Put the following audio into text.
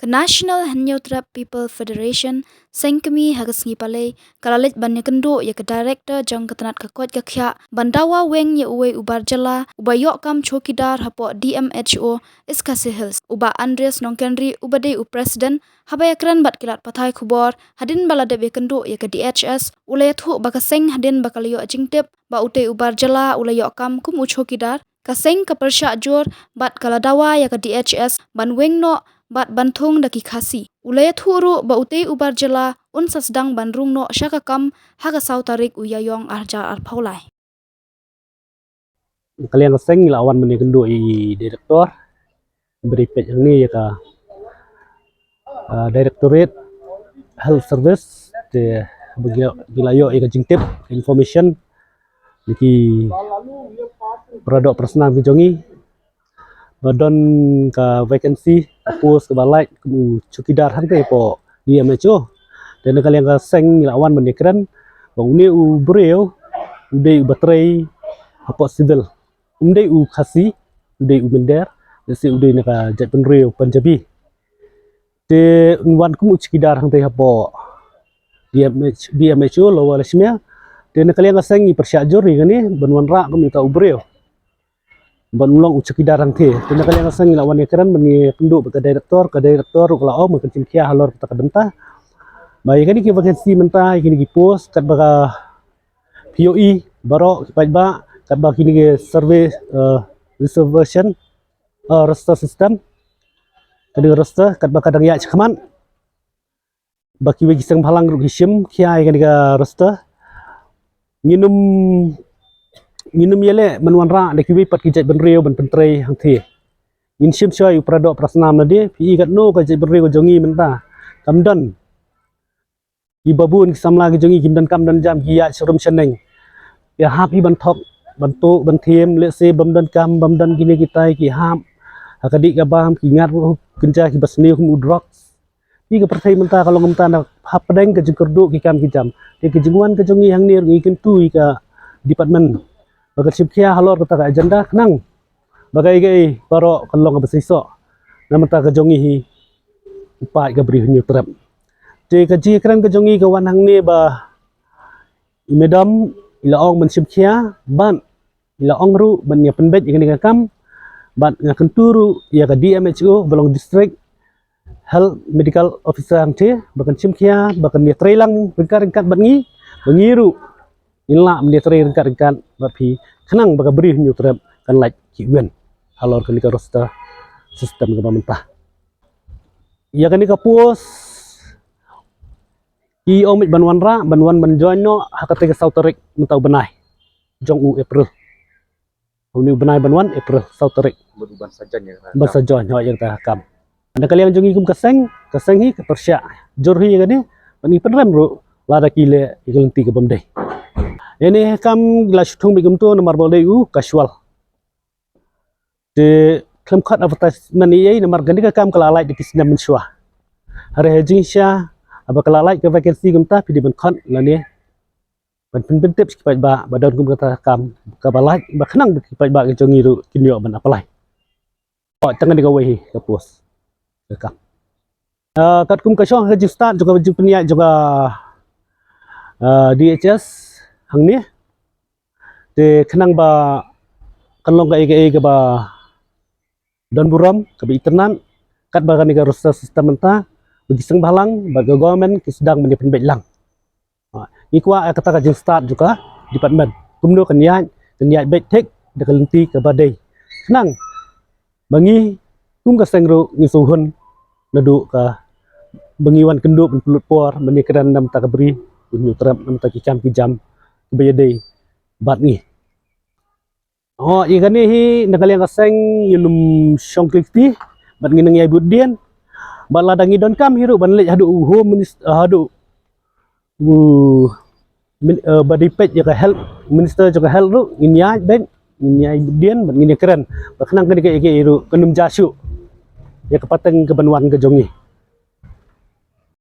National Hanyothrap People Federation sengkemi hagas ngipalei kalalit bannya kendo ya ke director jang ketenat kakot kakya bandawa weng ya uwe ubar jala ubayok kam chokidar hapo DMHO iskasi hills uba Andreas Nongkenri ubade president habayakran bat kilat pathai khubor hadin balade be kendo ya ke DHS ulayathu bakaseng hadin bakaliyo jingtip ba ute ubar jala ulayok kam kum uchokidar kaseng kepersya jor bat kaladawa ya ke DHS ban weng no bat bantung daki khasi ulaya thuru ba utei ubar jela unsa sedang bandrung no syakakam haga sautarik uyayong arja arpaulai kalian seng lawan meni kendo i direktor beri pet yang ni ya ka Directorate Health Service de bilayo ika jingtip information niki produk personal kejongi badon ka vacancy post ke balai ku cukidar hante po DMHO dan kalian ka seng lawan menekran bang uni u breu ude u baterai apa civil ude u khasi ude u mender desi ude naka jet penreu Punjabi te unwan ku cukidar hante apa DMHO lawa lesmia dan kalian ka seng i persyajur ni banwan ra ku minta u breu ban ulang ucaki darang te tena kalian asang lawan ekran meni penduk ke direktor kalau makan cimkia halor kita bentah baik kan ki vacancy mentah kini ki post kat baka POE barok kipai ba kat baka kini ki survey reservation roster system kadi roster kat baka dang ya chkaman baki we gisang phalang ru gisim kia kani ka roster minum yele menwan ra de kiwi pat kijat benreu ben pentrei hang thi in sim choi produk prasnam na de pi gat no ka jat benreu jongi menta kamdan i babun samla ki jongi kimdan kamdan jam ki ya serum seneng ya happy ban thop ban to ban them le se bamdan kam bamdan kini kita ki hap hakadi ka bam ki ngat kenja ki basni kum udrok pi ka perthai menta kalau ngumta na hap pedeng ke jengkerdu ki kam ki jam de ki jengwan ke jongi hang nir ngi kentu ka department bagai sibkia halor kata ka agenda kenang bagai gai paro kalong ka besiso namata ka jongi hi upai ka beri hunyu trap te ka ji kran ka jongi ka wanang ne ba imedam ilaong men sibkia ban ilaong ru ban ya penbet yang ka kam ban nga kenturu ya ka DMHO belong district health medical officer ante bakan sibkia bakan ya trailang ringkat bangi bangiru illa menetrai ringkat bapi kenang baga beri new trap kan like kiwen halor kan ka roster sistem ke pemerintah ya kan ka pos i omit banwan ra banwan banjono hakate ka sauterik mentau benai jong u April uni benai banwan April sauterik beruban saja ya ban saja nyawa yang ta kam anda kalian jongi kum kaseng hi ka persya jorhi kan ni pani penrem ru lada kile ikelenti ke bamdai ini kam glastung bigum tu nomor boleh casual de klemkat advertisement ini nomor gandi kam kelalai di kisna mensua hari hajing sya aba kelalai ke vacancy gumta pidi ben kon lani ban tip sipai ba badon gum kata kam ka balai ba kenang sipai ba ke jongi ru kinyo ban apalai oh tangan digawe ke pos ke kam kat kum kasong hajing start juga baju peniak juga DHS hang ni de kenang ba kanlong ka ba don buram ka bi itenan kat ba kan ka roster sistem menta begisang balang ba government ki sedang mendepen lang ikwa kata ka jing start juga department kumno kanyat bet tek de kalenti ka badai kenang bangi kum ka sengro ni suhun nadu ka bangiwan kenduk pelut por menikran nam ta kabri unyu trap nam ta kijam bayadai bat ni oh ikan ni hi nakaliang kaseng yulum syongklikti bat ngineng yai budien bat ladangi don kam hiru ban lej hadu home minister hadu badi pet jaga health minister jaga health ru inyai ben inyai budien bat ngini keren bat kenang ke hiru kenum jasu ya kepateng ke banwan ke jongi